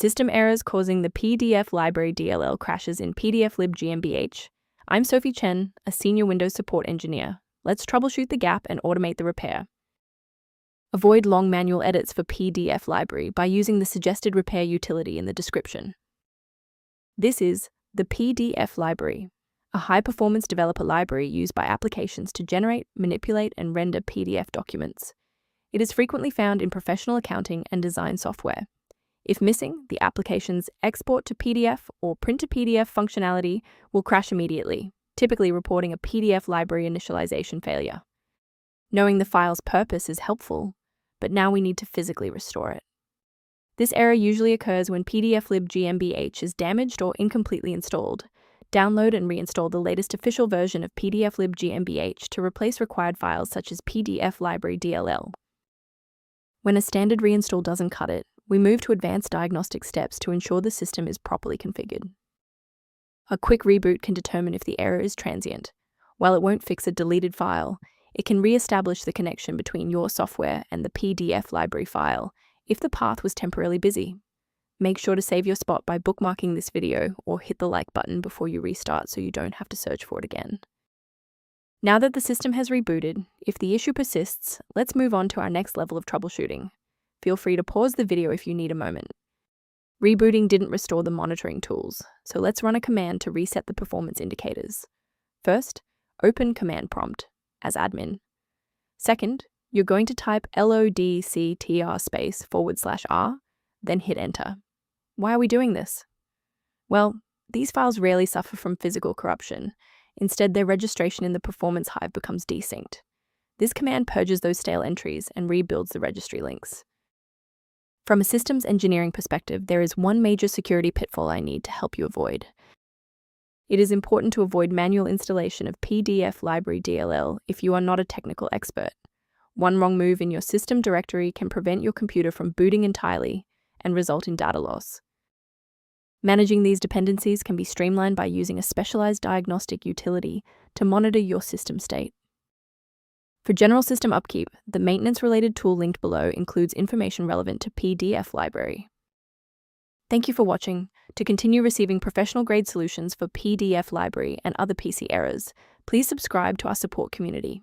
System errors causing the PDF library DLL crashes in PDFlib GmbH. I'm Sophie Chen, a senior Windows support engineer. Let's troubleshoot the gap and automate the repair. Avoid long manual edits for PDF library by using the suggested repair utility in the description. This is the PDF library, a high-performance developer library used by applications to generate, manipulate, and render PDF documents. It is frequently found in professional accounting and design software. If missing, the application's export to PDF or print to PDF functionality will crash immediately, typically reporting a PDF library initialization failure. Knowing the file's purpose is helpful, but now we need to physically restore it. This error usually occurs when PDFlib GmbH is damaged or incompletely installed. Download and reinstall the latest official version of PDFlib GmbH to replace required files such as PDF library DLL. When a standard reinstall doesn't cut it, we move to advanced diagnostic steps to ensure the system is properly configured. A quick reboot can determine if the error is transient. While it won't fix a deleted file, it can re-establish the connection between your software and the PDF library file if the path was temporarily busy. Make sure to save your spot by bookmarking this video or hit the like button before you restart so you don't have to search for it again. Now that the system has rebooted, if the issue persists, let's move on to our next level of troubleshooting. Feel free to pause the video if you need a moment. Rebooting didn't restore the monitoring tools, so let's run a command to reset the performance indicators. First, open command prompt as admin. Second, you're going to type lodctr/r, then hit enter. Why are we doing this? Well, these files rarely suffer from physical corruption. Instead, their registration in the performance hive becomes desynced. This command purges those stale entries and rebuilds the registry links. From a systems engineering perspective, there is one major security pitfall I need to help you avoid. It is important to avoid manual installation of PDF library DLL if you are not a technical expert. One wrong move in your system directory can prevent your computer from booting entirely and result in data loss. Managing these dependencies can be streamlined by using a specialized diagnostic utility to monitor your system state. For general system upkeep, the maintenance-related tool linked below includes information relevant to PDF library. Thank you for watching. To continue receiving professional-grade solutions for PDF library and other PC errors, please subscribe to our support community.